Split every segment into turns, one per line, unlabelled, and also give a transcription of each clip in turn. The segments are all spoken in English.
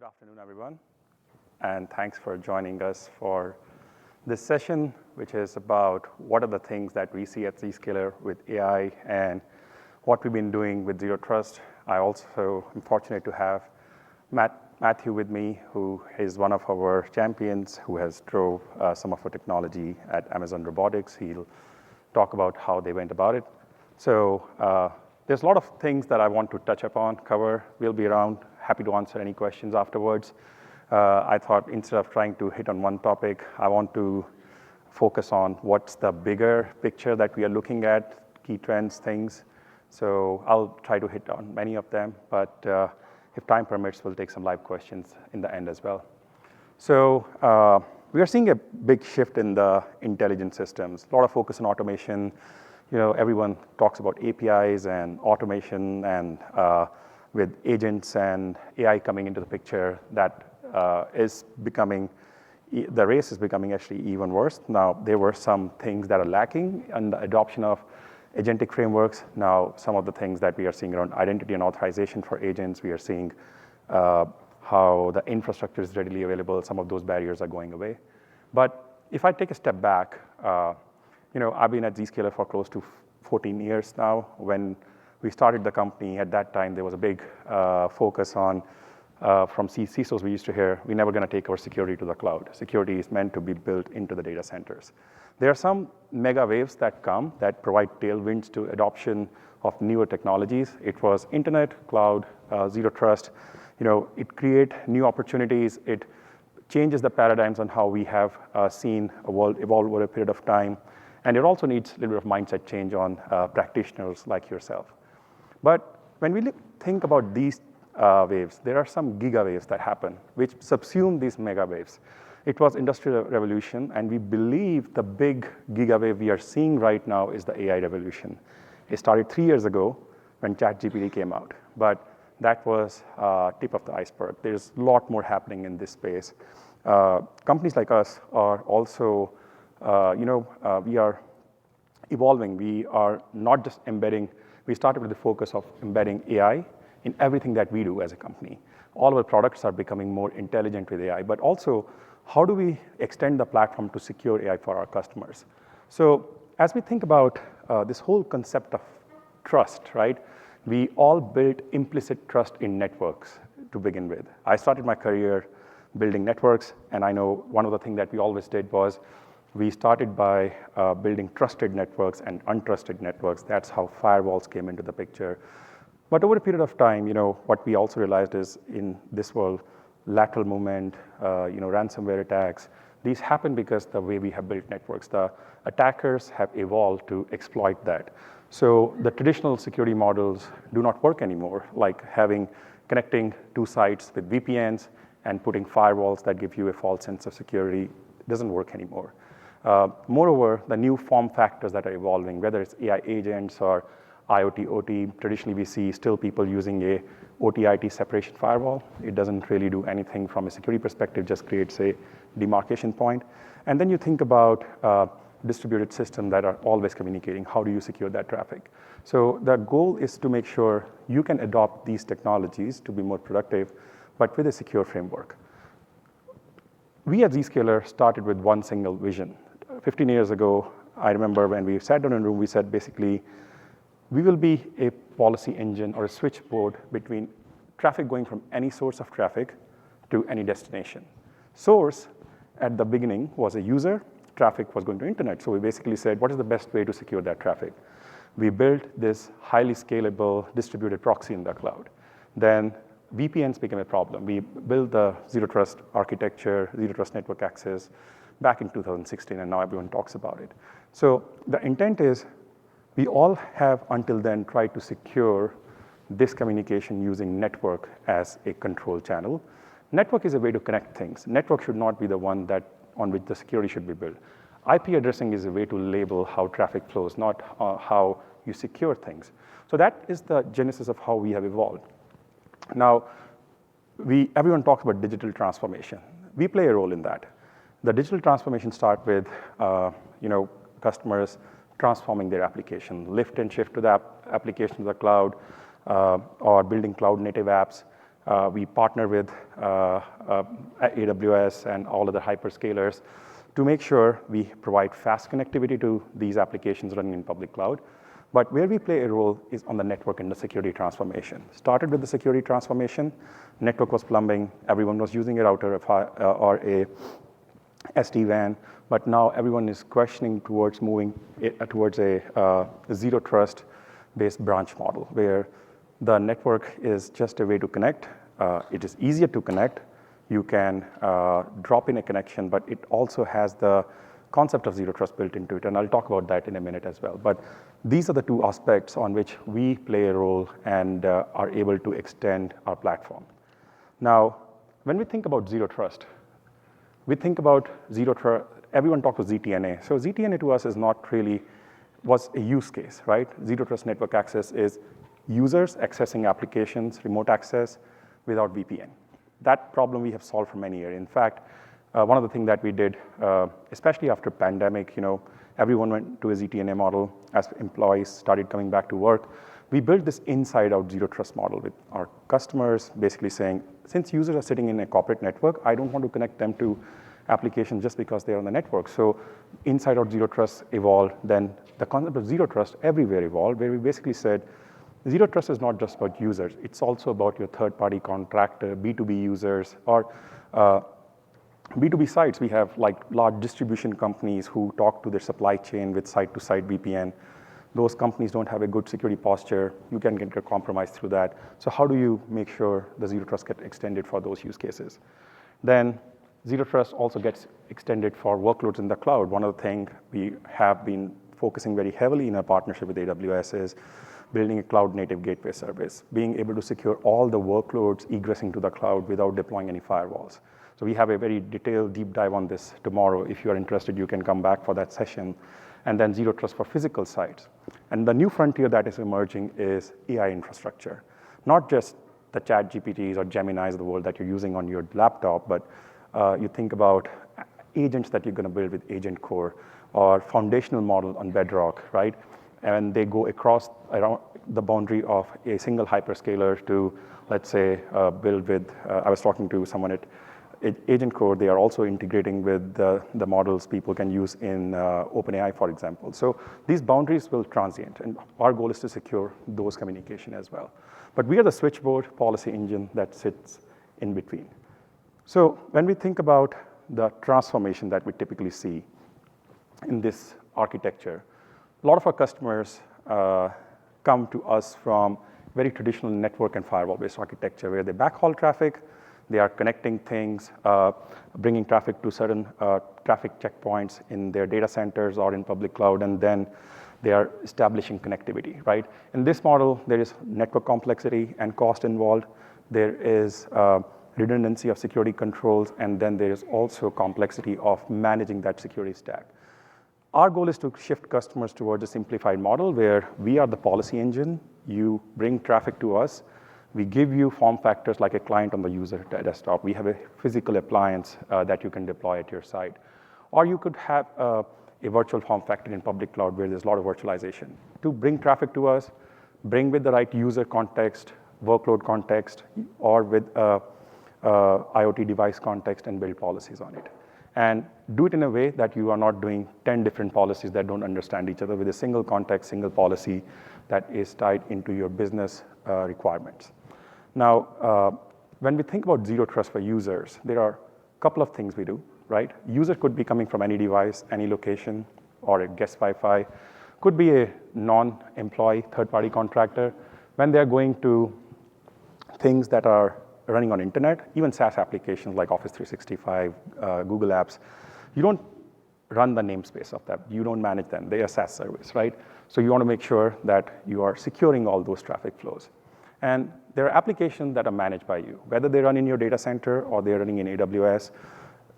Good afternoon, everyone, and thanks for joining us for this session, which is about what are the things that we see at Zscaler with AI and what we've been doing with Zero Trust. I also am fortunate to have Matthew with me, who is one of our champions who has drove some of our technology at Amazon Robotics. He'll talk about how they went about it. So there's a lot of things that I want to touch upon, cover. We'll be around, happy to answer any questions afterwards. I thought instead of trying to hit on one topic, I want to focus on what's the bigger picture that we are looking at, key trends, things. So I'll try to hit on many of them, but if time permits, we'll take some live questions in the end as well. So we are seeing a big shift in the intelligent systems, a lot of focus on automation. You know, everyone talks about APIs and automation, and with agents and AI coming into the picture, that is becoming, the race is becoming actually even worse. Now, there were some things that are lacking in the adoption of agentic frameworks. Now, some of the things that we are seeing around identity and authorization for agents, we are seeing how the infrastructure is readily available. Some of those barriers are going away. But if I take a step back, I've been at Zscaler for close to 14 years now. When we started the company, at that time, there was a big focus on, from CISOs we used to hear, we're never going to take our security to the cloud. Security is meant to be built into the data centers. There are some mega waves that come that provide tailwinds to adoption of newer technologies. It was internet, cloud, Zero Trust. It creates new opportunities. It changes the paradigms on how we have seen a world evolve over a period of time. And it also needs a little bit of mindset change on practitioners like yourself. But when we think about these waves, there are some giga waves that happen, which subsume these mega waves. It was Industrial Revolution, and we believe the big giga wave we are seeing right now is the AI revolution. It started 3 years ago when ChatGPT came out, but that was tip of the iceberg. There's a lot more happening in this space. Companies like us are also we are evolving. We are not just embedding. We started with the focus of embedding AI in everything that we do as a company. All our products are becoming more intelligent with AI, but also how do we extend the platform to secure AI for our customers? So as we think about this whole concept of trust, right? We all built implicit trust in networks to begin with. I started my career building networks, and I know one of the things that we always did was we started by building trusted networks and untrusted networks. That's how firewalls came into the picture. But over a period of time, what we also realized is in this world, lateral movement, ransomware attacks, these happen because the way we have built networks. The attackers have evolved to exploit that. So the traditional security models do not work anymore, like connecting two sites with VPNs and putting firewalls that give you a false sense of security doesn't work anymore. Moreover, the new form factors that are evolving, whether it's AI agents or IoT, OT, traditionally we see still people using a OT-IT separation firewall. It doesn't really do anything from a security perspective, just creates a demarcation point. And then you think about distributed systems that are always communicating. How do you secure that traffic? So the goal is to make sure you can adopt these technologies to be more productive, but with a secure framework. We at Zscaler started with one single vision. 15 years ago, I remember when we sat down in a room, we said basically, we will be a policy engine or a switchboard between traffic going from any source of traffic to any destination. Source at the beginning was a user, traffic was going to internet. So we basically said, what is the best way to secure that traffic? We built this highly scalable distributed proxy in the cloud. Then VPNs became a problem. We built the Zero Trust architecture, Zero Trust network access back in 2016, and now everyone talks about it. So the intent is we all have until then tried to secure this communication using network as a control channel. Network is a way to connect things. Network should not be the one on which the security should be built. IP addressing is a way to label how traffic flows, not how you secure things. So that is the genesis of how we have evolved. Now, everyone talks about digital transformation. We play a role in that. The digital transformation starts with customers transforming their application, lift and shift to the application to the cloud, or building cloud native apps. We partner with AWS and all other hyperscalers to make sure we provide fast connectivity to these applications running in public cloud. But where we play a role is on the network and the security transformation. Started with the security transformation. Network was plumbing. Everyone was using a router or a SD-WAN. But now everyone is questioning towards moving towards a zero trust based branch model, where the network is just a way to connect. It is easier to connect. You can drop in a connection, but it also has the concept of zero trust built into it. And I'll talk about that in a minute as well. But these are the two aspects on which we play a role and are able to extend our platform. Now, when we think about zero trust, we think about zero trust. Everyone talks about ZTNA. So ZTNA to us is not really was a use case, right? Zero trust network access is users accessing applications, remote access without VPN. That problem we have solved for many years. In fact, one of the things that we did, especially after pandemic, everyone went to a ZTNA model as employees started coming back to work. We built this inside-out zero trust model with our customers, basically saying, since users are sitting in a corporate network, I don't want to connect them to applications just because they're on the network. So inside-out zero trust evolved. Then the concept of zero trust everywhere evolved, where we basically said, zero trust is not just about users. It's also about your third-party contractor, B2B users, or B2B sites. We have like large distribution companies who talk to their supply chain with site-to-site VPN. Those companies don't have a good security posture. You can get compromised through that. So how do you make sure the zero trust gets extended for those use cases? Then zero trust also gets extended for workloads in the cloud. One of the things we have been focusing very heavily in our partnership with AWS is building a cloud-native gateway service, being able to secure all the workloads egressing to the cloud without deploying any firewalls. So we have a very detailed deep dive on this tomorrow. If you are interested, you can come back for that session. And then zero trust for physical sites. And the new frontier that is emerging is AI infrastructure. Not just the chat GPTs or Geminis of the world that you're using on your laptop, but you think about agents that you're going to build with Agent Core or foundational model on Bedrock, right? And they go across around the boundary of a single hyperscaler to, let's say, build with, I was talking to someone at Agent Core. They are also integrating with the models people can use in OpenAI, for example. So these boundaries will transient, and our goal is to secure those communication as well. But we are the switchboard policy engine that sits in between. So when we think about the transformation that we typically see in this architecture, a lot of our customers come to us from very traditional network and firewall-based architecture, where they backhaul traffic, they are connecting things, bringing traffic to certain traffic checkpoints in their data centers or in public cloud, and then they are establishing connectivity, right? In this model, there is network complexity and cost involved. There is redundancy of security controls, and then there is also complexity of managing that security stack. Our goal is to shift customers towards a simplified model where we are the policy engine. You bring traffic to us. We give you form factors like a client on the user desktop. We have a physical appliance that you can deploy at your site. Or you could have a virtual form factor in public cloud where there's a lot of virtualization. To bring traffic to us, bring with the right user context, workload context, or with IoT device context and build policies on it. And do it in a way that you are not doing 10 different policies that don't understand each other, with a single context, single policy that is tied into your business requirements. Now, when we think about zero trust for users, there are a couple of things we do, right? User could be coming from any device, any location, or a guest Wi-Fi. Could be a non-employee third-party contractor. When they're going to things that are running on internet, even SaaS applications like Office 365, Google Apps, you don't run the namespace of that. You don't manage them. They are SaaS service, right? So you want to make sure that you are securing all those traffic flows. And there are applications that are managed by you. Whether they run in your data center or they're running in AWS,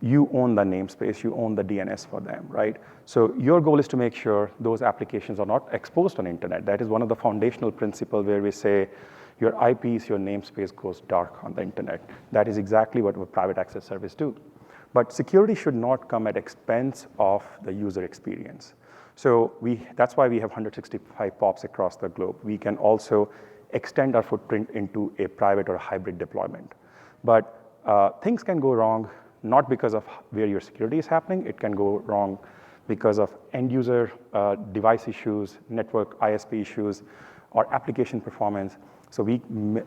you own the namespace, you own the DNS for them, right? So your goal is to make sure those applications are not exposed on internet. That is one of the foundational principles where we say, your IPs, your namespace goes dark on the internet. That is exactly what a private access service do. But security should not come at expense of the user experience. So that's why we have 165 POPs across the globe. We can also extend our footprint into a private or hybrid deployment. But things can go wrong not because of where your security is happening. It can go wrong because of end user device issues, network ISP issues, or application performance. So we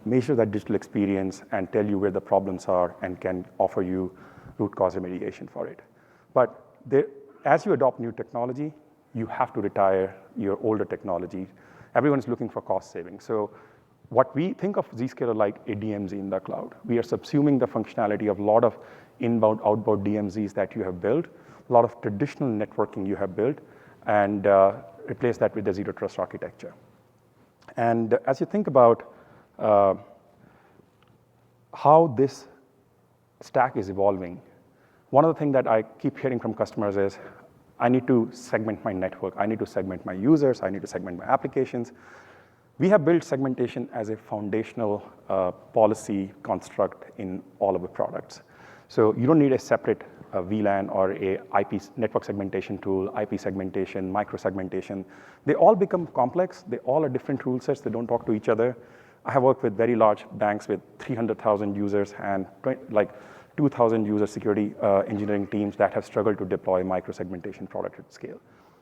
measure that digital experience and tell you where the problems are and can offer you root cause remediation for it. But as you adopt new technology, you have to retire your older technology. Everyone's looking for cost savings. So what we think of Zscaler like a DMZ in the cloud. We are subsuming the functionality of a lot of inbound, outbound DMZs that you have built, a lot of traditional networking you have built, and replace that with the zero trust architecture. And as you think about how this stack is evolving, one of the things that I keep hearing from customers is, I need to segment my network, I need to segment my users, I need to segment my applications. We have built segmentation as a foundational policy construct in all of the products. So you don't need a separate VLAN or a IP network segmentation tool, IP segmentation, micro-segmentation. They all become complex. They all are different rule sets. They don't talk to each other. I have worked with very large banks with 300,000 users and like 2,000 user security engineering teams that have struggled to deploy micro-segmentation product at scale.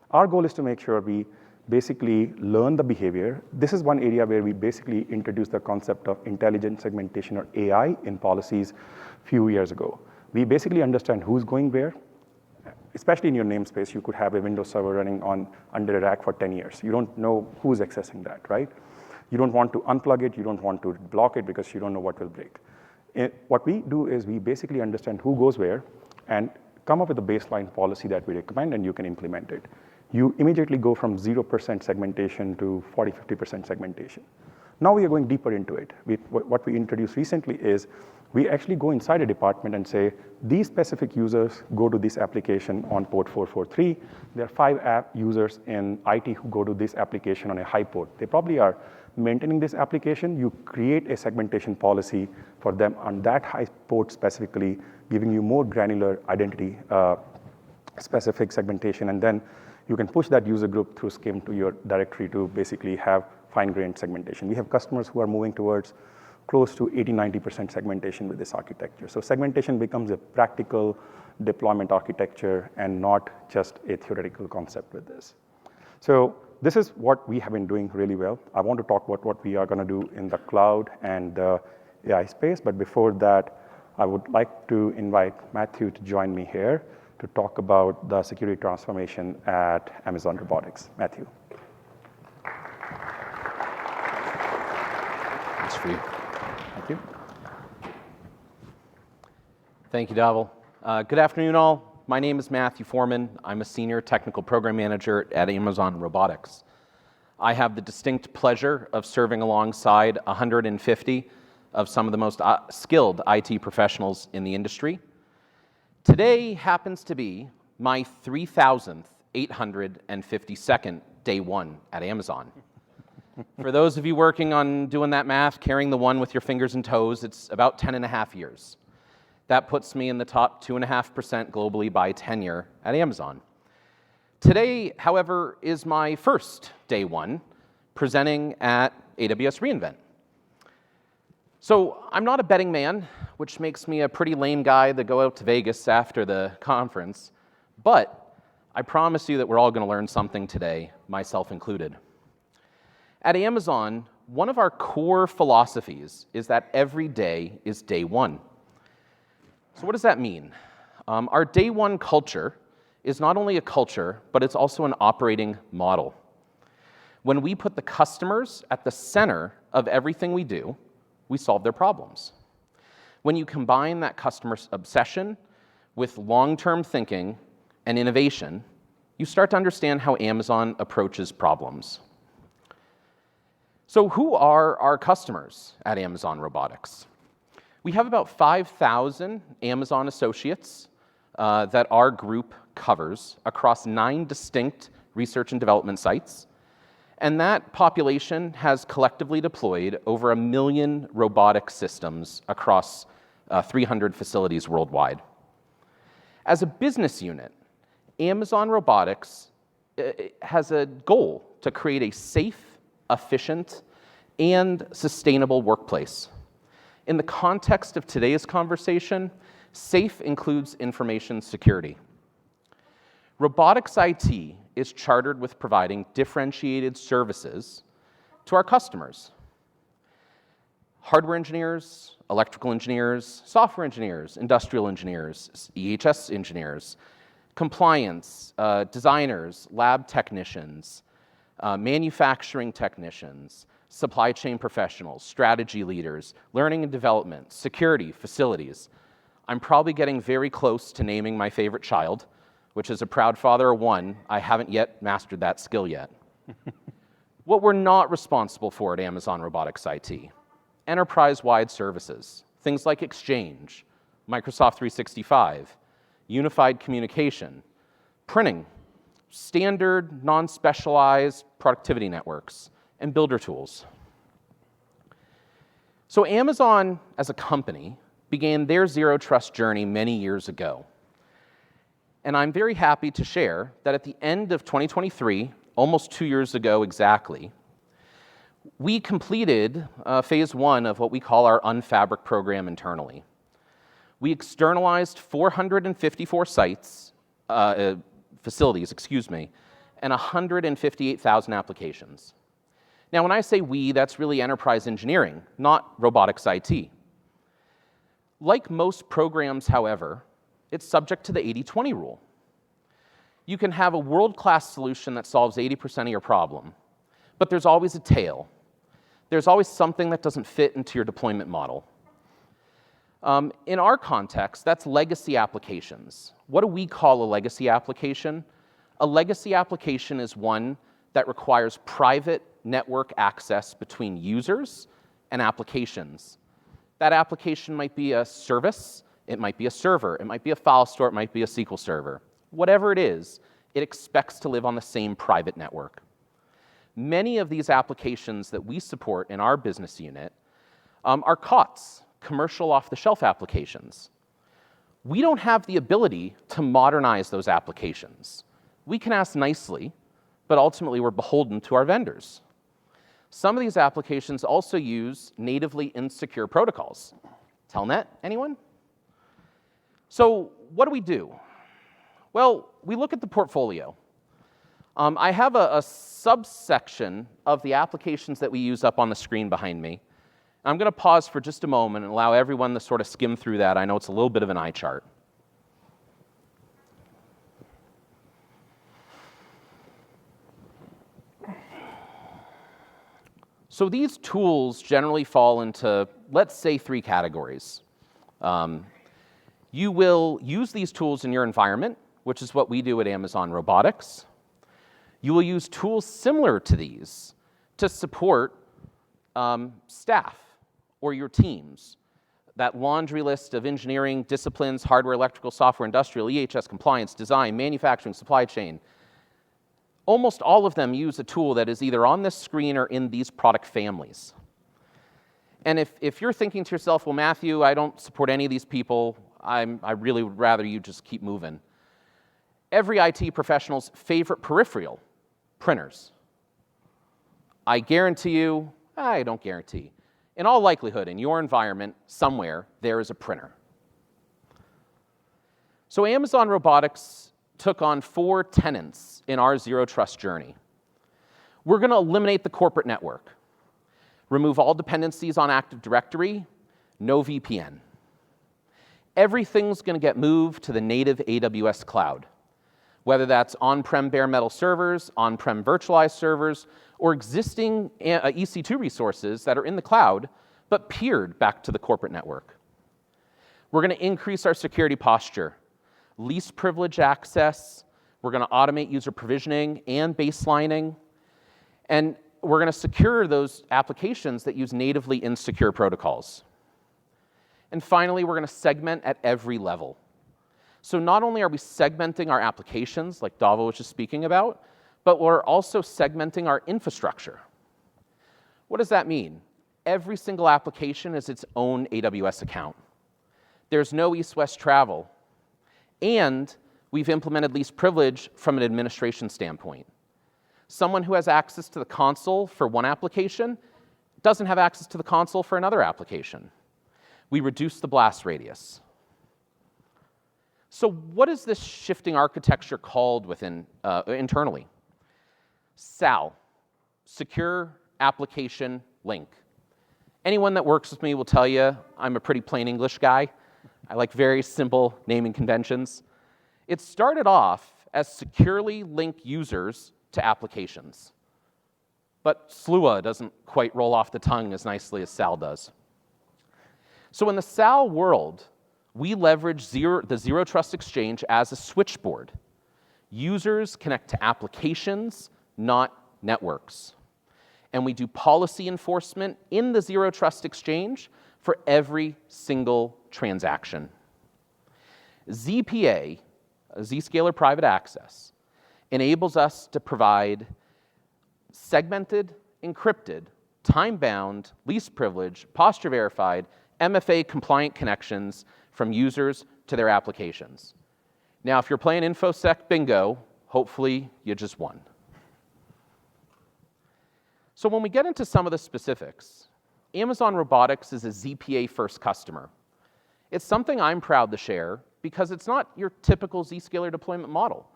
Our goal is to make sure we basically learn the behavior. This is one area where we basically introduced the concept of intelligent segmentation or AI in policies a few years ago. We basically understand who's going where. Especially in your namespace, you could have a Windows server running under a rack for 10 years. You don't know who's accessing that, right? You don't want to unplug it. You don't want to block it because you don't know what will break. What we do is we basically understand who goes where and come up with a baseline policy that we recommend, and you can implement it. You immediately go from 0% segmentation to 40, 50% segmentation. Now we are going deeper into it. What we introduced recently is we actually go inside a department and say, these specific users go to this application on port 443. There are 5 app users in IT who go to this application on a high port. They probably are maintaining this application. You create a segmentation policy for them on that high port specifically, giving you more granular identity specific segmentation. And then you can push that user group through SCIM to your directory to basically have fine-grained segmentation. We have customers who are moving towards close to 80, 90% segmentation with this architecture. So segmentation becomes a practical deployment architecture and not just a theoretical concept with this. So this is what we have been doing really well. I want to talk about what we are going to do in the cloud and the AI space. But before that, I would like to invite Matthew to join me here to talk about the security transformation at Amazon Robotics. Matthew.
Thanks for you.
Thank you.
Thank you, Dhaval. Good afternoon, all. My name is Matthew Foreman. I'm a senior technical program manager at Amazon Robotics. I have the distinct pleasure of serving alongside 150 of some of the most skilled IT professionals in the industry. Today happens to be my 3,852nd day one at Amazon. For those of you working on doing that math, carrying the one with your fingers and toes, it's about 10 and a half years. That puts me in the top 2.5% globally by tenure at Amazon. Today, however, is my first day one presenting at AWS reInvent. So I'm not a betting man, which makes me a pretty lame guy that go out to Vegas after the conference, but I promise you that we're all going to learn something today, myself included. At Amazon, one of our core philosophies is that every day is day one. So what does that mean? Our day one culture is not only a culture, but it's also an operating model. When we put the customers at the center of everything we do, we solve their problems. When you combine that customer obsession with long-term thinking and innovation, you start to understand how Amazon approaches problems. So who are our customers at Amazon Robotics? We have about 5,000 Amazon associates that our group covers across 9 distinct research and development sites. And that population has collectively deployed over 1 million robotic systems across 300 facilities worldwide. As a business unit, Amazon Robotics has a goal to create a safe, efficient, and sustainable workplace. In the context of today's conversation, SAFE includes information security. Robotics IT is chartered with providing differentiated services to our customers. Hardware engineers, electrical engineers, software engineers, industrial engineers, EHS engineers, compliance, designers, lab technicians, manufacturing technicians, supply chain professionals, strategy leaders, learning and development, security, facilities. I'm probably getting very close to naming my favorite child, which is a proud father of one. I haven't yet mastered that skill yet. What we're not responsible for at Amazon Robotics IT, enterprise-wide services, things like Exchange, Microsoft 365, unified communication, printing, standard, non-specialized productivity networks, and builder tools. So Amazon, as a company, began their zero trust journey many years ago. And I'm very happy to share that at the end of 2023, almost 2 years ago exactly, we completed phase 1 of what we call our Unfabric program internally. We externalized 454 facilities, and 158,000 applications. Now, when I say we, that's really enterprise engineering, not robotics IT. Like most programs, however, it's subject to the 80-20 rule. You can have a world-class solution that solves 80% of your problem, but there's always a tail. There's always something that doesn't fit into your deployment model. In our context, that's legacy applications. What do we call a legacy application? A legacy application is one that requires private network access between users and applications. That application might be a service, it might be a server, it might be a file store, it might be a SQL server. Whatever it is, it expects to live on the same private network. Many of these applications that we support in our business unit are COTS, commercial off-the-shelf applications. We don't have the ability to modernize those applications. We can ask nicely, but ultimately we're beholden to our vendors. Some of these applications also use natively insecure protocols. Telnet, anyone? So what do? Well, we look at the portfolio. I have a subsection of the applications that we use up on the screen behind me. I'm going to pause for just a moment and allow everyone to sort of skim through that. I know it's a little bit of an eye chart. So these tools generally fall into, let's say, 3 categories. You will use these tools in your environment, which is what we do at Amazon Robotics. You will use tools similar to these to support staff or your teams. That laundry list of engineering disciplines, hardware, electrical, software, industrial, EHS, compliance, design, manufacturing, supply chain. Almost all of them use a tool that is either on this screen or in these product families. And if you're thinking to yourself, well, Matthew, I don't support any of these people, I really would rather you just keep moving. Every IT professional's favorite peripheral, printers. I guarantee you, I don't guarantee. In all likelihood, in your environment, somewhere, there is a printer. So Amazon Robotics took on 4 tenets in our zero trust journey. We're going to eliminate the corporate network, remove all dependencies on Active Directory, no VPN. Everything's going to get moved to the native AWS cloud, whether that's on-prem bare metal servers, on-prem virtualized servers, or existing EC2 resources that are in the cloud, but peered back to the corporate network. We're going to increase our security posture, least privilege access. We're going to automate user provisioning and baselining. And we're going to secure those applications that use natively insecure protocols. And finally, we're going to segment at every level. So not only are we segmenting our applications, like Davo was just speaking about, but we're also segmenting our infrastructure. What does that mean? Every single application is its own AWS account. There's no east-west travel. And we've implemented least privilege from an administration standpoint. Someone who has access to the console for one application doesn't have access to the console for another application. We reduce the blast radius. So what is this shifting architecture called internally? SAL, Secure Application Link. Anyone that works with me will tell you I'm a pretty plain English guy. I like very simple naming conventions. It started off as securely link users to applications. But SLUA doesn't quite roll off the tongue as nicely as SAL does. So in the SAL world, we leverage the Zero Trust Exchange as a switchboard. Users connect to applications, not networks. And we do policy enforcement in the Zero Trust Exchange for every single transaction. ZPA, Zscaler Private Access, enables us to provide segmented, encrypted, time-bound, least privilege, posture verified, MFA-compliant connections from users to their applications. Now, if you're playing InfoSec bingo, hopefully you just won. So when we get into some of the specifics, Amazon Robotics is a ZPA-first customer. It's something I'm proud to share because it's not your typical Zscaler deployment model.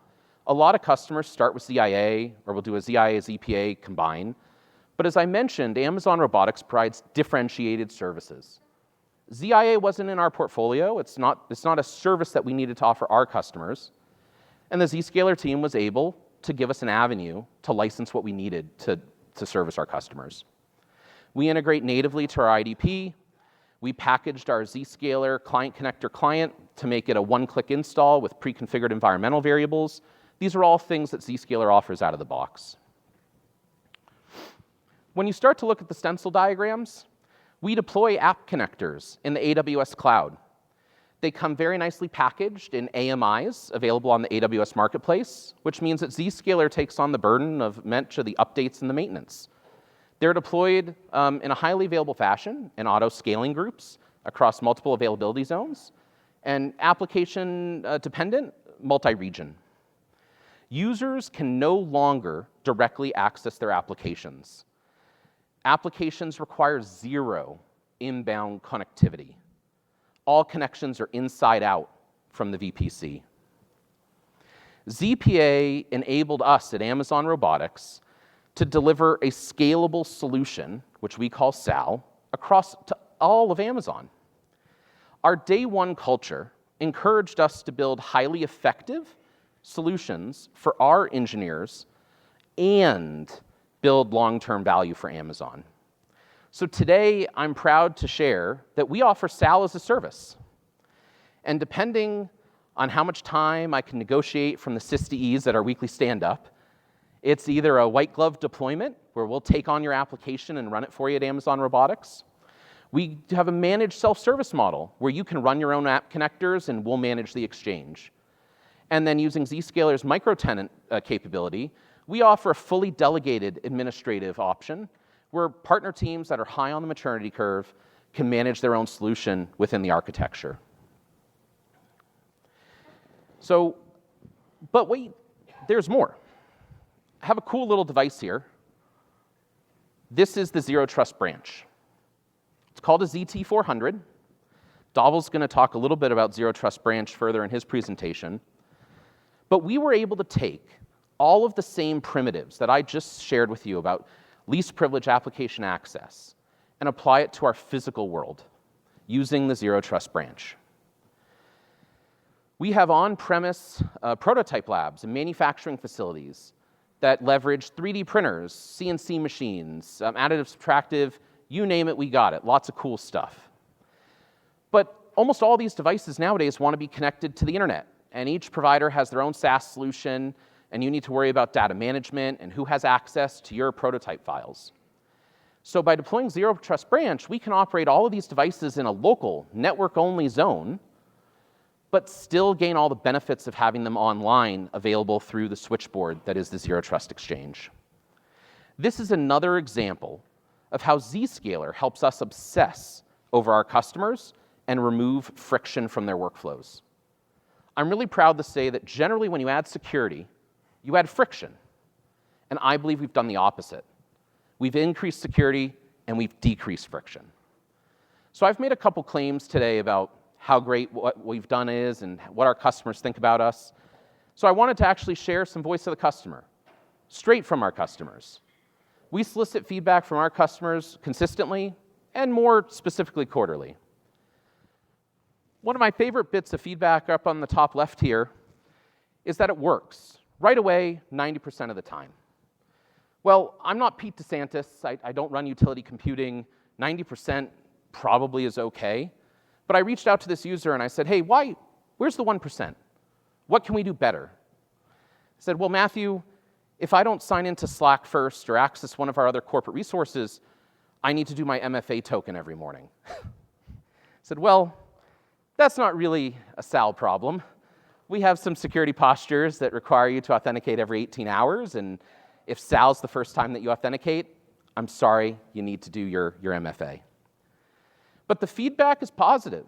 A lot of customers start with ZIA, or will do a ZIA-ZPA combine. But as I mentioned, Amazon Robotics provides differentiated services. ZIA wasn't in our portfolio. It's not a service that we needed to offer our customers. And the Zscaler team was able to give us an avenue to license what we needed to service our customers. We integrate natively to our IDP. We packaged our Zscaler Client Connector client to make it a one-click install with pre-configured environmental variables. These are all things that Zscaler offers out of the box. When you start to look at the stencil diagrams, we deploy app connectors in the AWS cloud. They come very nicely packaged in AMIs available on the AWS Marketplace, which means that Zscaler takes on the burden of much of the updates and the maintenance. They're deployed in a highly available fashion in auto-scaling groups across multiple availability zones, and application-dependent, multi-region. Users can no longer directly access their applications. Applications require zero inbound connectivity. All connections are inside out from the VPC. ZPA enabled us at Amazon Robotics to deliver a scalable solution, which we call SAL, across to all of Amazon. Our day one culture encouraged us to build highly effective solutions for our engineers and build long-term value for Amazon. So today, I'm proud to share that we offer SAL as a service. And depending on how much time I can negotiate from the SysDEs at our weekly stand-up, it's either a white glove deployment, where we'll take on your application and run it for you at Amazon Robotics. We have a managed self-service model, where you can run your own app connectors and we'll manage the exchange. And then using Zscaler's micro-tenant capability, we offer a fully delegated administrative option where partner teams that are high on the maturity curve can manage their own solution within the architecture. So, but wait, there's more. I have a cool little device here. This is the Zero Trust branch. It's called a ZT400. Dhaval's going to talk a little bit about Zero Trust branch further in his presentation. But we were able to take all of the same primitives that I just shared with you about least privilege application access and apply it to our physical world using the Zero Trust branch. We have on-premise prototype labs and manufacturing facilities that leverage 3D printers, CNC machines, additive, subtractive, you name it, we got it. Lots of cool stuff. But almost all these devices nowadays want to be connected to the internet, and each provider has their own SaaS solution, and you need to worry about data management and who has access to your prototype files. So by deploying Zero Trust Branch, we can operate all of these devices in a local, network-only zone, but still gain all the benefits of having them online available through the switchboard that is the Zero Trust Exchange. This is another example of how Zscaler helps us obsess over our customers and remove friction from their workflows. I'm really proud to say that generally when you add security, you add friction. And I believe we've done the opposite. We've increased security and we've decreased friction. So I've made a couple claims today about how great what we've done is and what our customers think about us. So I wanted to actually share some voice of the customer, straight from our customers. We solicit feedback from our customers consistently and more specifically quarterly. One of my favorite bits of feedback up on the top left here is that it works right away 90% of the time. Well, I'm not Pete DeSantis. I don't run utility computing. 90% probably is okay. But I reached out to this user and I said, hey, where's the 1%? What can we do better? I said, well, Matthew, if I don't sign into Slack first or access one of our other corporate resources, I need to do my MFA token every morning. I said, well, that's not really a Sal problem. We have some security postures that require you to authenticate every 18 hours, and if Sal's the first time that you authenticate, I'm sorry, you need to do your MFA. But the feedback is positive.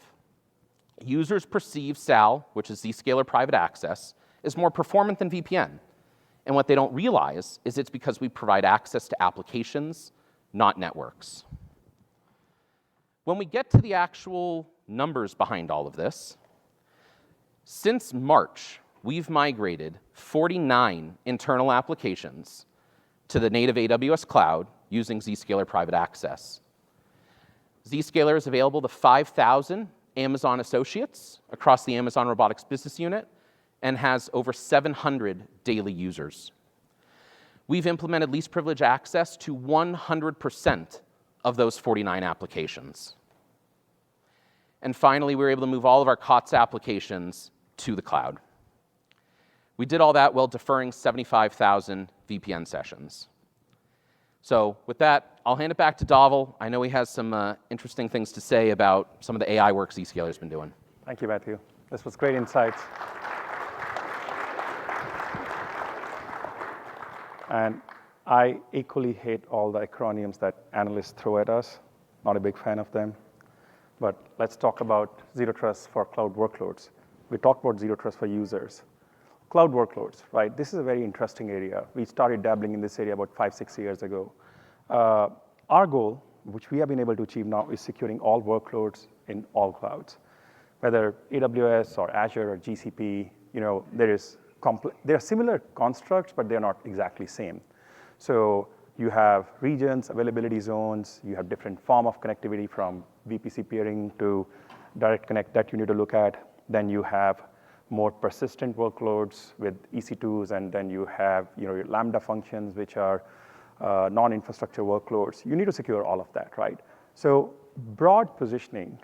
Users perceive Sal, which is Zscaler Private Access, as more performant than VPN. And what they don't realize is it's because we provide access to applications, not networks. When we get to the actual numbers behind all of this, since March, we've migrated 49 internal applications to the native AWS cloud using Zscaler Private Access. Zscaler is available to 5,000 Amazon associates across the Amazon Robotics Business Unit and has over 700 daily users. We've implemented least privilege access to 100% of those 49 applications. And finally, we were able to move all of our COTS applications to the cloud. We did all that while deferring 75,000 VPN sessions. So with that, I'll hand it back to Dhaval. I know he has some interesting things to say about some of the AI work Zscaler's been doing.
Thank you, Matthew. This was great insights. And I equally hate all the acronyms that analysts throw at us. Not a big fan of them. But let's talk about Zero Trust for cloud workloads. We talked about Zero Trust for users. Cloud workloads, right? This is a very interesting area. We started dabbling in this area about 5-6 years ago. Our goal, which we have been able to achieve now, is securing all workloads in all clouds. Whether AWS or Azure or GCP, there are similar constructs, but they're not exactly same. So you have regions, availability zones, you have different form of connectivity from VPC peering to direct connect that you need to look at. Then you have more persistent workloads with EC2s, and then you have your Lambda functions, which are non-infrastructure workloads. You need to secure all of that, right? So broad positioning,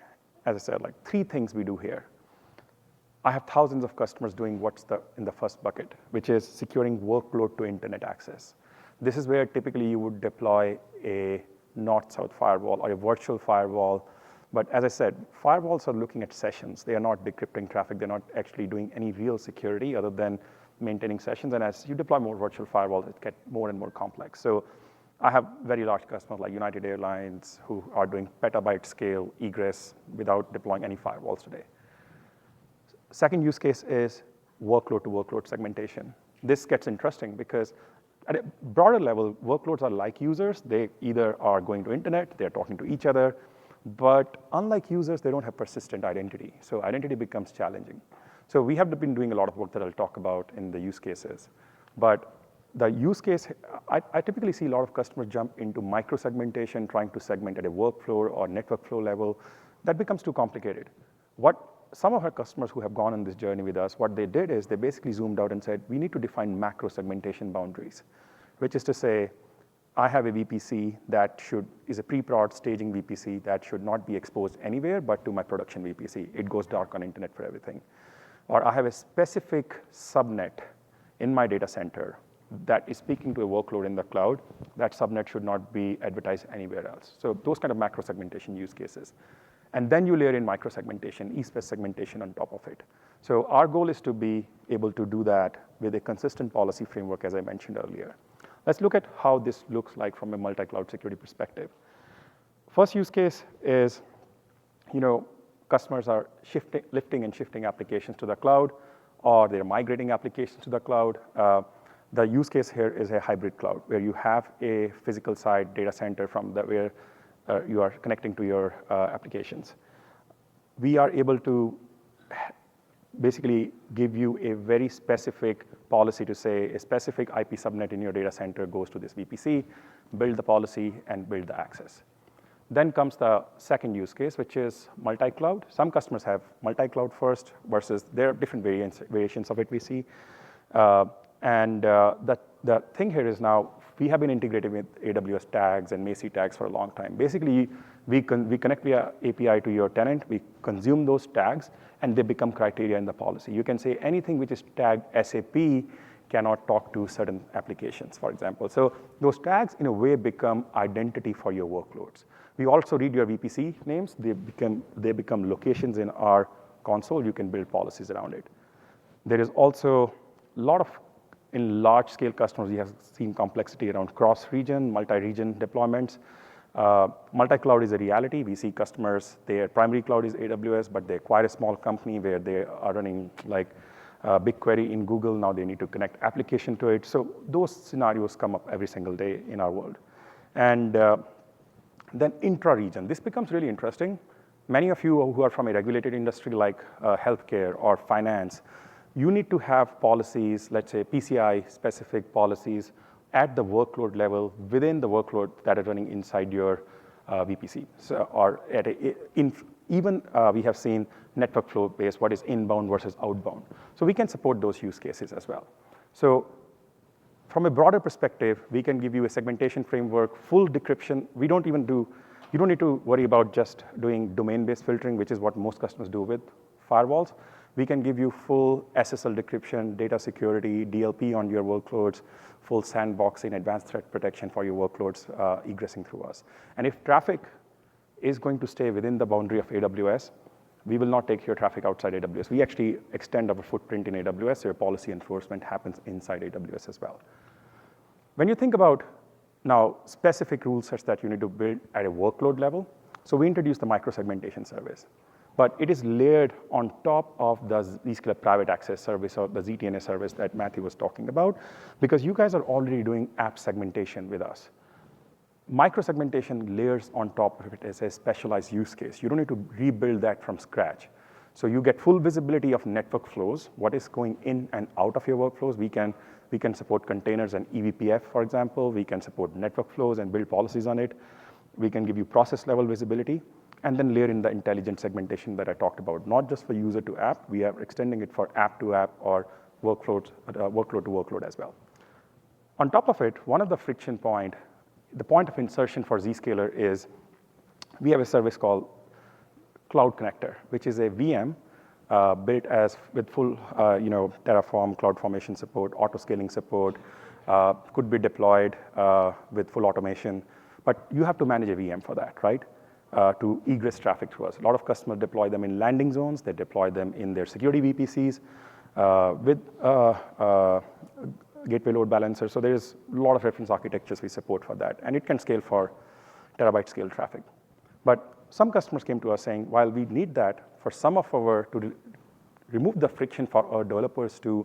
as I said, like 3 things we do here. I have thousands of customers doing what's in the first bucket, which is securing workload to internet access. This is where typically you would deploy a north-south firewall or a virtual firewall. But as I said, firewalls are looking at sessions. They are not decrypting traffic. They're not actually doing any real security other than maintaining sessions. And as you deploy more virtual firewalls, it gets more and more complex. So I have very large customers like United Airlines who are doing petabyte scale egress without deploying any firewalls today. Second use case is workload to workload segmentation. This gets interesting because at a broader level, workloads are like users. They either are going to internet, they're talking to each other, but unlike users, they don't have persistent identity. So identity becomes challenging. So we have been doing a lot of work that I'll talk about in the use cases. But the use case, I typically see a lot of customers jump into micro-segmentation, trying to segment at a workflow or network flow level. That becomes too complicated. Some of our customers who have gone on this journey with us, what they did is they basically zoomed out and said, we need to define macro segmentation boundaries, which is to say, I have a VPC that is a pre-prod staging VPC that should not be exposed anywhere but to my production VPC. It goes dark on internet for everything. Or I have a specific subnet in my data center that is speaking to a workload in the cloud. That subnet should not be advertised anywhere else. So those kind of macro segmentation use cases. And then you layer in micro-segmentation, east-west segmentation on top of it. So our goal is to be able to do that with a consistent policy framework, as I mentioned earlier. Let's look at how this looks like from a multi-cloud security perspective. First use case is, customers are lifting and shifting applications to the cloud, or they're migrating applications to the cloud. The use case here is a hybrid cloud, where you have a physical side data center where you are connecting to your applications. We are able to basically give you a very specific policy to say a specific IP subnet in your data center goes to this VPC, build the policy, and build the access. Then comes the second use case, which is multi-cloud. Some customers have multi-cloud first versus there are different variations of it we see. The thing here is now we have been integrated with AWS tags and Macie tags for a long time. Basically, we connect via API to your tenant, we consume those tags, and they become criteria in the policy. You can say anything which is tagged SAP cannot talk to certain applications, for example. So those tags, in a way, become identity for your workloads. We also read your VPC names. They become locations in our console. You can build policies around it. There is also a lot of, in large-scale customers, we have seen complexity around cross-region, multi-region deployments. Multi-cloud is a reality. We see customers, their primary cloud is AWS, but they acquire a small company where they are running like BigQuery in Google. Now they need to connect application to it. So those scenarios come up every single day in our world. And then intra-region. This becomes really interesting. Many of you who are from a regulated industry like healthcare or finance, you need to have policies, let's say PCI-specific policies at the workload level within the workload that are running inside your VPC. So, or at even we have seen network flow based, what is inbound versus outbound. So we can support those use cases as well. So from a broader perspective, we can give you a segmentation framework, full decryption. You don't need to worry about just doing domain-based filtering, which is what most customers do with firewalls. We can give you full SSL decryption, data security, DLP on your workloads, full sandboxing, advanced threat protection for your workloads egressing through us. And if traffic is going to stay within the boundary of AWS, we will not take your traffic outside AWS. We actually extend our footprint in AWS, so your policy enforcement happens inside AWS as well. When you think about now specific rule sets that you need to build at a workload level, so we introduced the micro-segmentation service. But it is layered on top of the Zscaler private access service or the ZTNA service that Matthew was talking about, because you guys are already doing app segmentation with us. Micro-segmentation layers on top of it as a specialized use case. You don't need to rebuild that from scratch. So you get full visibility of network flows, what is going in and out of your workflows. We can support containers and eVPF, for example. We can support network flows and build policies on it. We can give you process level visibility, and then layer in the intelligent segmentation that I talked about, not just for user to app. We are extending it for app to app or workload to workload as well. On top of it, one of the friction point, the point of insertion for Zscaler is we have a service called Cloud Connector, which is a VM built with full Terraform, CloudFormation support, auto-scaling support, could be deployed with full automation. But you have to manage a VM for that, right? To egress traffic to us. A lot of customers deploy them in landing zones. They deploy them in their security VPCs with gateway load balancer. So there's a lot of reference architectures we support for that. And it can scale for terabyte scale traffic. But some customers came to us saying, while we need that for some of to remove the friction for our developers to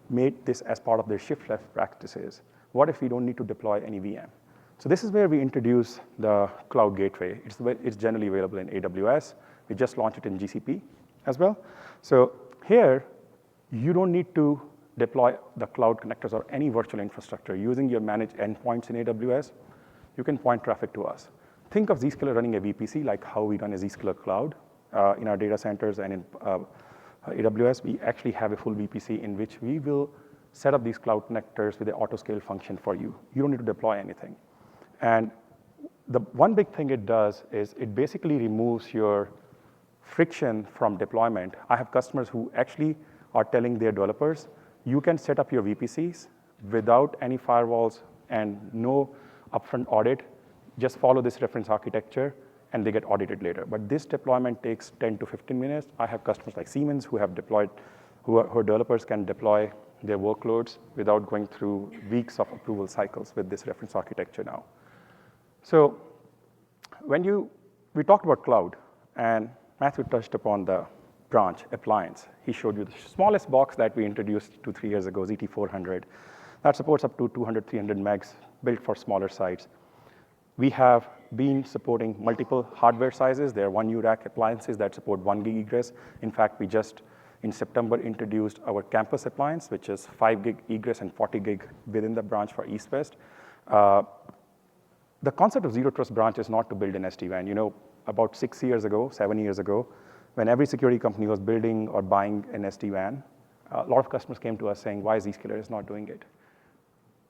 make this as part of their shift left practices, what if we don't need to deploy any VM? So this is where we introduce the Cloud Gateway. It's generally available in AWS. We just launched it in GCP as well. So here, you don't need to deploy the cloud connectors or any virtual infrastructure. Using your managed endpoints in AWS, you can point traffic to us. Think of Zscaler running a VPC like how we run a Zscaler cloud in our data centers and in AWS. We actually have a full VPC in which we will set up these cloud connectors with the auto-scale function for you. You don't need to deploy anything. And the one big thing it does is it basically removes your friction from deployment. I have customers who actually are telling their developers, you can set up your VPCs without any firewalls and no upfront audit. Just follow this reference architecture, and they get audited later. But this deployment takes 10 to 15 minutes. I have customers like Siemens who have deployed, who developers can deploy their workloads without going through weeks of approval cycles with this reference architecture now. So we talked about cloud, and Matthew touched upon the branch appliance. He showed you the smallest box that we introduced 2-3 years ago, that supports up to 200, 300 megs, built for smaller sites. We have been supporting multiple hardware sizes. There are 1U rack appliances that support 1 gig egress. In fact, we just, in September, introduced our campus appliance, which is 5 gig egress and 40 gig within the branch for East-West. The concept of zero trust branch is not to build an SD-WAN. You know, about 7 years ago, when every security company was building or buying an SD-WAN, a lot of customers came to us saying, why is Zscaler is not doing it?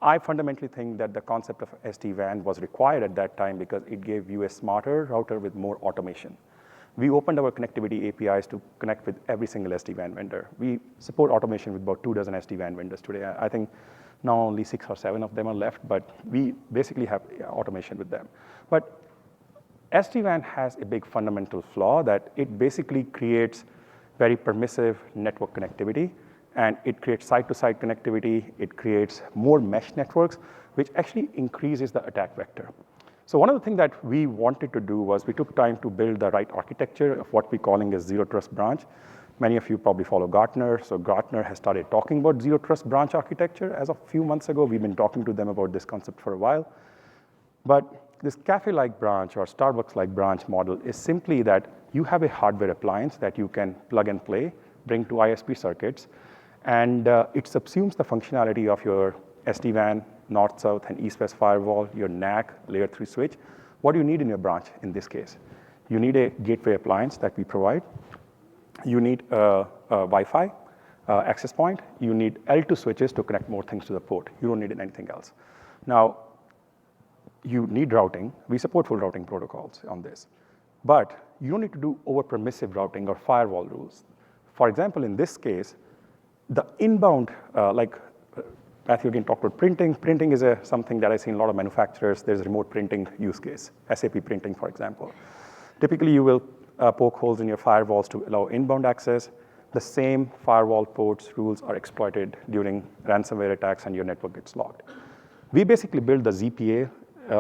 I fundamentally think that the concept of SD-WAN was required at that time because it gave you a smarter router with more automation. We opened our connectivity APIs to connect with every single SD-WAN vendor. We support automation with about 24 SD-WAN vendors today. I think now only 6 or 7 of them are left, but we basically have automation with them. But SD-WAN has a big fundamental flaw that it basically creates very permissive network connectivity, and it creates site-to-site connectivity. It creates more mesh networks, which actually increases the attack vector. So one of the things that we wanted to do was we took time to build the right architecture of what we're calling a zero trust branch. Many of you probably follow Gartner. So Gartner has started talking about zero trust branch architecture as of a few months ago. We've been talking to them about this concept for a while. But this cafe-like branch or Starbucks-like branch model is simply that you have a hardware appliance that you can plug and play, bring to ISP circuits, and it subsumes the functionality of your SD-WAN, north-south, and east-west firewall, your NAC, layer 3 switch. What do you need in your branch in this case? You need a gateway appliance that we provide. You need a Wi-Fi access point. You need L2 switches to connect more things to the port. You don't need anything else. Now, you need routing. We support full routing protocols on this. But you don't need to do over-permissive routing or firewall rules. For example, in this case, the inbound, Matthew again talked about printing. Printing is something that I've seen a lot of manufacturers. There's a remote printing use case, SAP printing, for example. Typically, you will poke holes in your firewalls to allow inbound access. The same firewall ports rules are exploited during ransomware attacks, and your network gets locked. We basically build the ZPA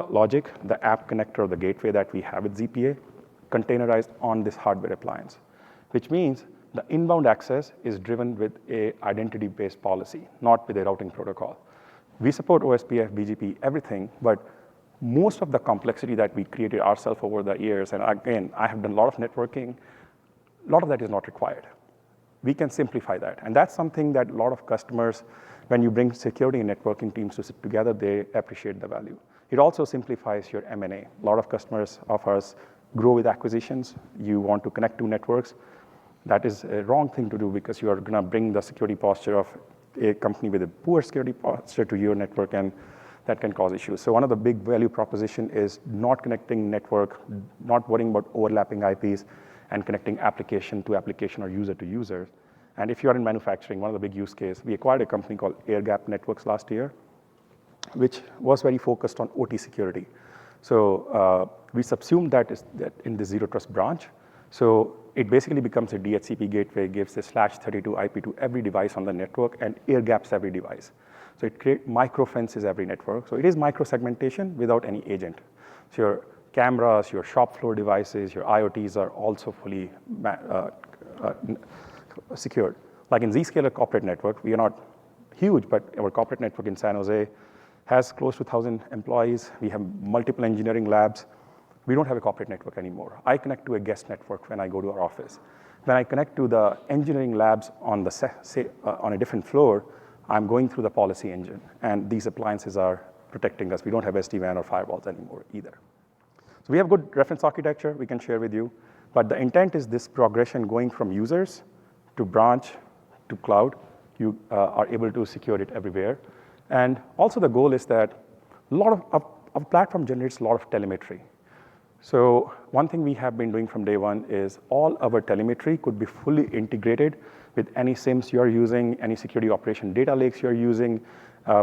logic, the app connector or the gateway that we have with ZPA, containerized on this hardware appliance, which means the inbound access is driven with a identity-based policy, not with a routing protocol. We support OSPF, BGP, everything, but most of the complexity that we created ourselves over the years, and again, I have done a lot of networking, a lot of that is not required. We can simplify that, and that's something that a lot of customers, when you bring security and networking teams to sit together, they appreciate the value. It also simplifies your M&A. A lot of customers of ours grow with acquisitions. You want to connect two networks. That is a wrong thing to do because you are going to bring the security posture of a company with a poor security posture to your network, and that can cause issues. So one of the big value proposition is not connecting network, not worrying about overlapping IPs, and connecting application to application or user to user. And if you're in manufacturing, one of the big use cases, we acquired a company called Airgap Networks last year, which was very focused on OT security. So we subsumed that in the zero trust branch. So it basically becomes a DHCP gateway, gives a /32 IP to every device on the network, and air gaps every device. So it micro-fences every network. So it is micro-segmentation without any agent. So your cameras, your shop floor devices, your IoTs are also fully secured. Like in Zscaler corporate network, we are not huge, but our corporate network in San Jose has close to 1,000 employees. We have multiple engineering labs. We don't have a corporate network anymore. I connect to a guest network when I go to our office. When I connect to the engineering labs on a different floor, I'm going through the policy engine, and these appliances are protecting us. We don't have SD-WAN or firewalls anymore either. So we have good reference architecture we can share with you, but the intent is this progression going from users to branch to cloud. You are able to secure it everywhere. And also the goal is that a lot of our platform generates a lot of telemetry. So one thing we have been doing from day one is all our telemetry could be fully integrated with any SIMs you're using, any security operation data lakes you're using.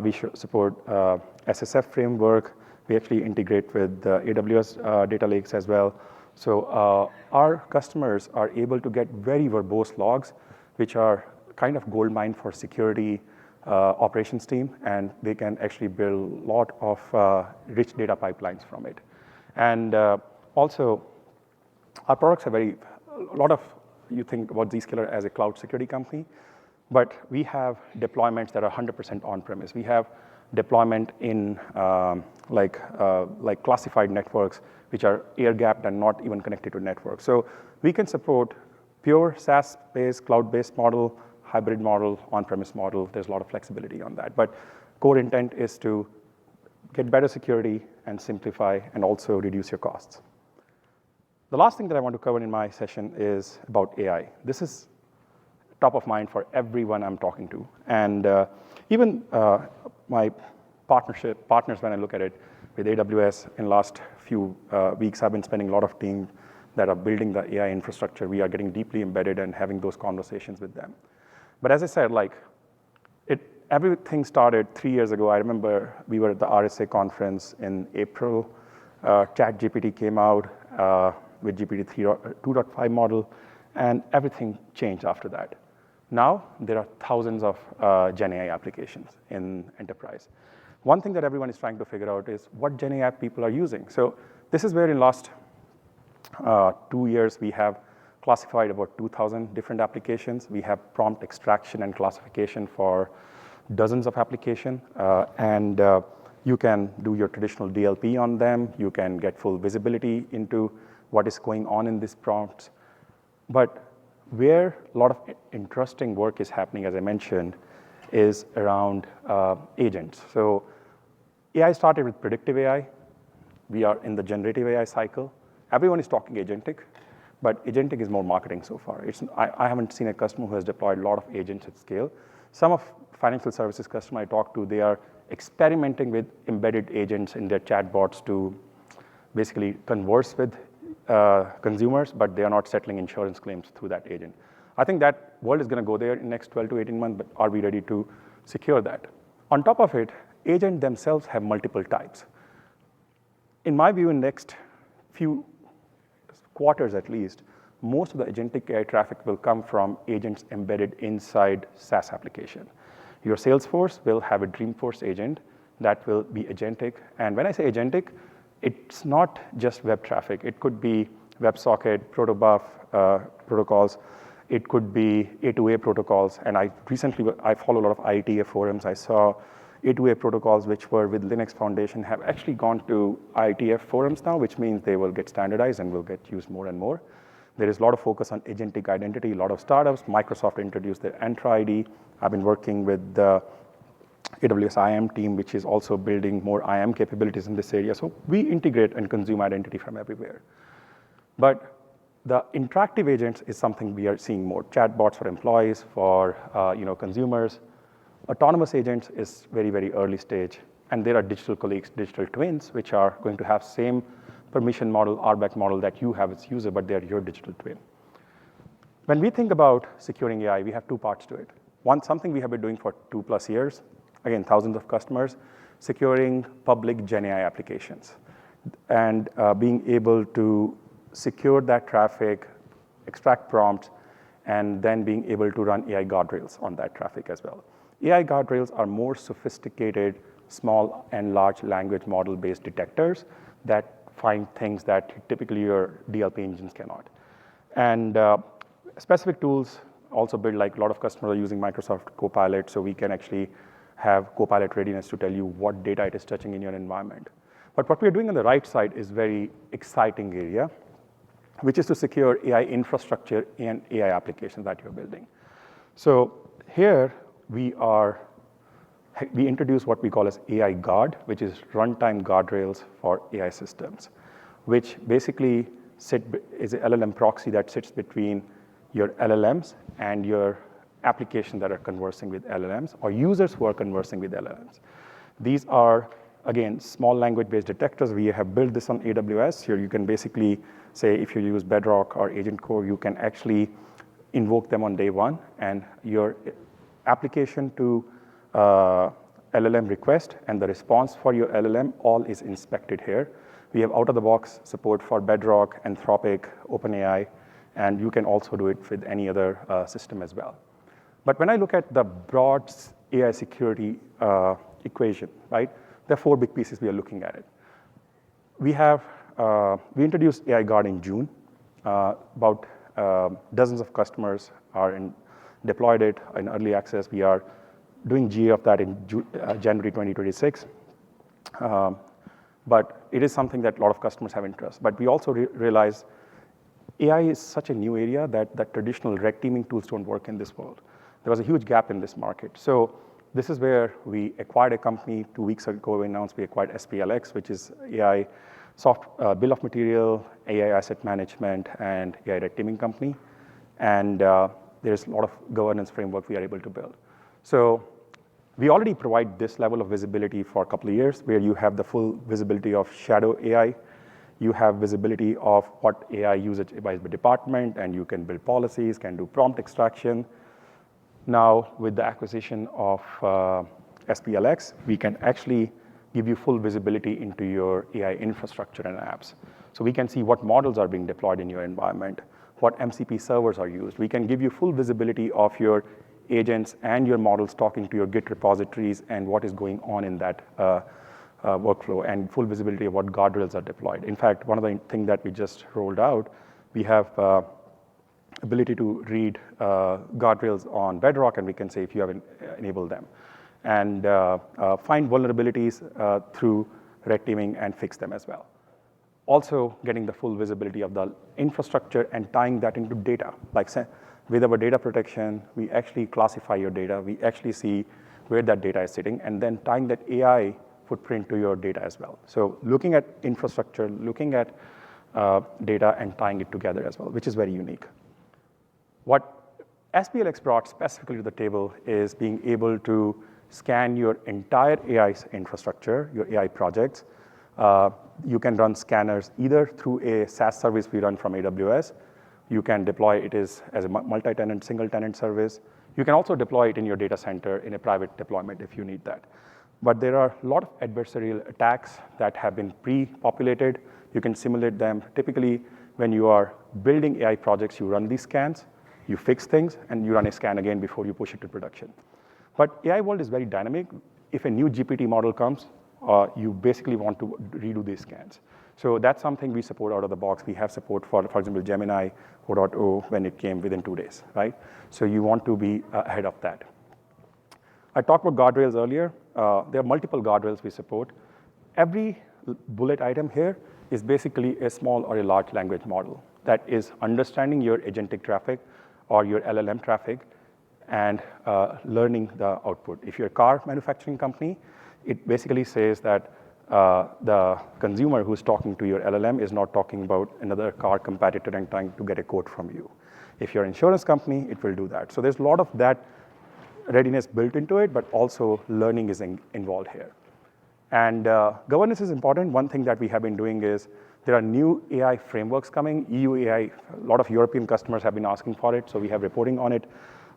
We support SSF framework. We actually integrate with AWS data lakes as well. So our customers are able to get very verbose logs, which are kind of goldmine for security operations team, and they can actually build a lot of rich data pipelines from it. And also, our products are a lot of, you think about Zscaler as a cloud security company, but we have deployments that are 100% on-premise. We have deployment in like classified networks, which are air-gapped and not even connected to networks. So we can support pure SaaS-based, cloud-based model, hybrid model, on-premise model. There's a lot of flexibility on that. But core intent is to get better security and simplify and also reduce your costs. The last thing that I want to cover in my session is about AI. This is top of mind for everyone I'm talking to. And even my partners, when I look at it, with AWS in the last few weeks, I've been spending a lot of time that are building the AI infrastructure. We are getting deeply embedded and having those conversations with them. But as I said, everything started 3 years ago. I remember we were at the RSA conference in April. ChatGPT came out with GPT 2.5 model, and everything changed after that. Now, there are thousands of Gen AI applications in enterprise. One thing that everyone is trying to figure out is what Gen AI people are using. So this is where in the last 2 years, we have classified about 2,000 different applications. We have prompt extraction and classification for dozens of applications. And you can do your traditional DLP on them. You can get full visibility into what is going on in these prompts. But where a lot of interesting work is happening, as I mentioned, is around agents. So AI started with predictive AI. We are in the generative AI cycle. Everyone is talking agentic, but agentic is more marketing so far. I haven't seen a customer who has deployed a lot of agents at scale. Some of financial services customers I talk to, they are experimenting with embedded agents in their chatbots to basically converse with consumers, but they are not settling insurance claims through that agent. I think that world is going to go there in the next 12 to 18 months, but are we ready to secure that? On top of it, agents themselves have multiple types. In my view, in the next few quarters at least, most of the agentic AI traffic will come from agents embedded inside SaaS application. Your Salesforce will have a Dreamforce agent that will be agentic. And when I say agentic, it's not just web traffic. It could be WebSocket, protobuf protocols. It could be A2A protocols. And I follow a lot of IETF forums. I saw A2A protocols, which were with Linux Foundation, have actually gone to IETF forums now, which means they will get standardized and will get used more and more. There is a lot of focus on agentic identity, a lot of startups. Microsoft introduced their Entra ID. I've been working with the AWS IAM team, which is also building more IAM capabilities in this area. So we integrate and consume identity from everywhere. But the interactive agents is something we are seeing more. Chatbots for employees, for consumers. Autonomous agents is very, very early stage. And there are digital colleagues, digital twins, which are going to have same permission model, RBAC model that you have as user, but they're your digital twin. When we think about securing AI, we have two parts to it. One, something we have been doing for 2+ years, again, thousands of customers, securing public Gen AI applications and being able to secure that traffic, extract prompts, and then being able to run AI guardrails on that traffic as well. AI guardrails are more sophisticated, small and large language model-based detectors that find things that typically your DLP engines cannot. And specific tools also build, like a lot of customers are using Microsoft Copilot, so we can actually have Copilot readiness to tell you what data it is touching in your environment. But what we're doing on the right side is very exciting area, which is to secure AI infrastructure and AI applications that you're building. So here we introduce what we call as AI Guard, which is runtime guardrails for AI systems, which basically is an LLM proxy that sits between your LLMs and your applications that are conversing with LLMs or users who are conversing with LLMs. These are, again, small language-based detectors. We have built this on AWS. Here you can basically say if you use Bedrock or Agent Core, you can actually invoke them on day one, and your application to LLM request and the response for your LLM all is inspected here. We have out-of-the-box support for Bedrock, Anthropic, OpenAI, and you can also do it with any other system as well. But when I look at the broad AI security equation, right, there are 4 big pieces we are looking at it. We introduced AI Guard in June. About dozens of customers are deployed it in early access. We are doing GA of that in January 2026. But it is something that a lot of customers have interest. But we also realize AI is such a new area that traditional red teaming tools don't work in this world. There was a huge gap in this market. So this is where we acquired a company 2 weeks ago. We announced we acquired SPLX, which is AI bill of material, AI asset management, and AI red teaming company. And there's a lot of governance framework we are able to build. So we already provide this level of visibility for a couple of years, where you have the full visibility of shadow AI. You have visibility of what AI usage by the department, and you can build policies, can do prompt extraction. Now, with the acquisition of SPLX, we can actually give you full visibility into your AI infrastructure and apps. So we can see what models are being deployed in your environment, what MCP servers are used. We can give you full visibility of your agents and your models talking to your Git repositories and what is going on in that workflow, and full visibility of what guardrails are deployed. In fact, one of the things that we just rolled out, we have ability to read guardrails on Bedrock, and we can say if you have enabled them, and find vulnerabilities through red teaming and fix them as well. Also, getting the full visibility of the infrastructure and tying that into data. Like with our data protection, we actually classify your data. We actually see where that data is sitting, and then tying that AI footprint to your data as well. So looking at infrastructure, looking at data, and tying it together as well, which is very unique. What SPLX brought specifically to the table is being able to scan your entire AI infrastructure, your AI projects. You can run scanners either through a SaaS service we run from AWS. You can deploy it as a multi-tenant, single-tenant service. You can also deploy it in your data center in a private deployment if you need that. But there are a lot of adversarial attacks that have been pre-populated. You can simulate them. Typically, when you are building AI projects, you run these scans, you fix things, and you run a scan again before you push it to production. But AI world is very dynamic. If a new GPT model comes, you basically want to redo these scans. So that's something we support out of the box. We have support for example, Gemini 4.0 when it came within 2 days, right? So you want to be ahead of that. I talked about guardrails earlier. There are multiple guardrails we support. Every bullet item here is basically a small or a large language model that is understanding your agentic traffic or your LLM traffic and learning the output. If you're a car manufacturing company, it basically says that the consumer who's talking to your LLM is not talking about another car competitor and trying to get a quote from you. If you're an insurance company, it will do that. So there's a lot of that readiness built into it, but also learning is involved here. And governance is important. One thing that we have been doing is there are new AI frameworks coming. EU AI, a lot of European customers have been asking for it, so we have reporting on it.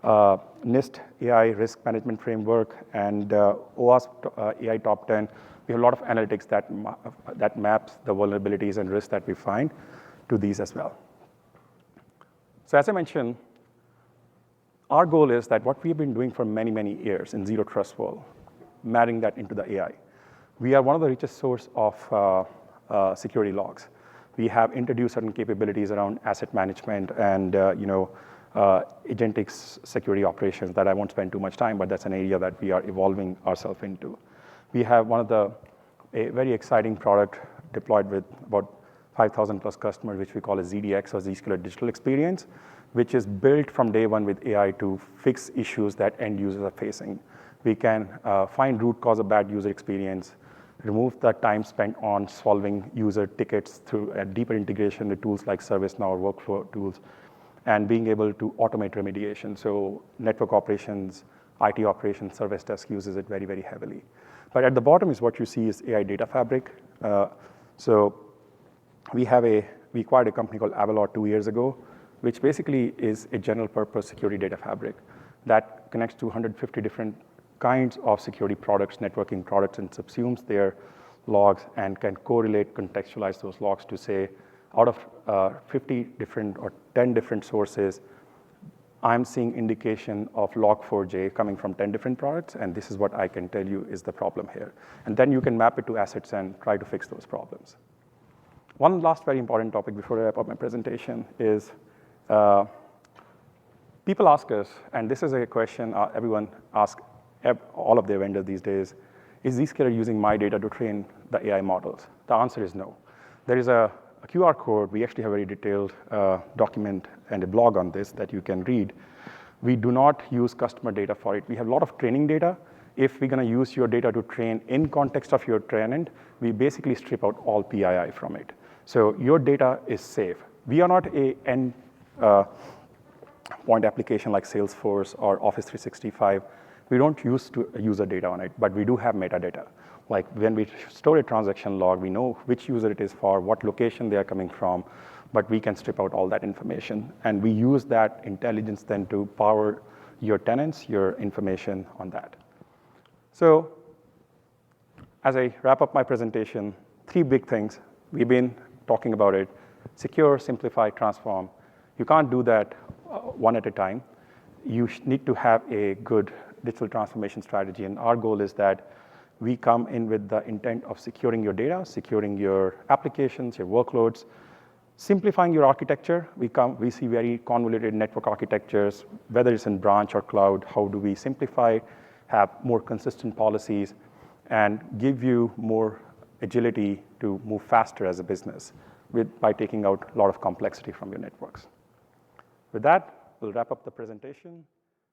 NIST AI risk management framework and OWASP AI top 10. We have a lot of analytics that maps the vulnerabilities and risks that we find to these as well. So as I mentioned, our goal is that what we've been doing for many, many years in Zero Trust world, marrying that into the AI. We are one of the richest source of security logs. We have introduced certain capabilities around asset management and agentic security operations that I won't spend too much time, but that's an area that we are evolving ourselves into. We have a very exciting product deployed with about 5,000 plus customers, which we call a ZDX or Zscaler Digital Experience, which is built from day one with AI to fix issues that end users are facing. We can find root cause of bad user experience, remove the time spent on solving user tickets through a deeper integration with tools like ServiceNow or workflow tools, and being able to automate remediation. So network operations, IT operations, service desk uses it very, very heavily. But at the bottom is what you see is AI Data Fabric. So we acquired a company called Avalor 2 years ago, which basically is a general purpose security data fabric that connects to 150 different kinds of security products, networking products, and subsumes their logs and can correlate, contextualize those logs to say, out of 50 different or 10 different sources, I'm seeing indication of log4j coming from 10 different products, and this is what I can tell you is the problem here. And then you can map it to assets and try to fix those problems. One last very important topic before I wrap up my presentation is people ask us, and this is a question everyone asks all of their vendors these days, is Zscaler using my data to train the AI models? The answer is no. There is a QR code. We actually have a very detailed document and a blog on this that you can read. We do not use customer data for it. We have a lot of training data. If we're going to use your data to train in context of your trained, we basically strip out all PII from it. So your data is safe. We are not a end point application like Salesforce or Office 365. We don't use user data on it, but we do have metadata. Like when we store a transaction log, we know which user it is for, what location they are coming from, but we can strip out all that information. And we use that intelligence then to power your tenants, your information on that. So as I wrap up my presentation, 3 big things. We've been talking about it: secure, simplify, transform. You can't do that one at a time. You need to have a good digital transformation strategy. And our goal is that we come in with the intent of securing your data, securing your applications, your workloads, simplifying your architecture. We see very convoluted network architectures, whether it's in branch or cloud. How do we simplify, have more consistent policies, and give you more agility to move faster as a business by taking out a lot of complexity from your networks? With that, we'll wrap up the presentation.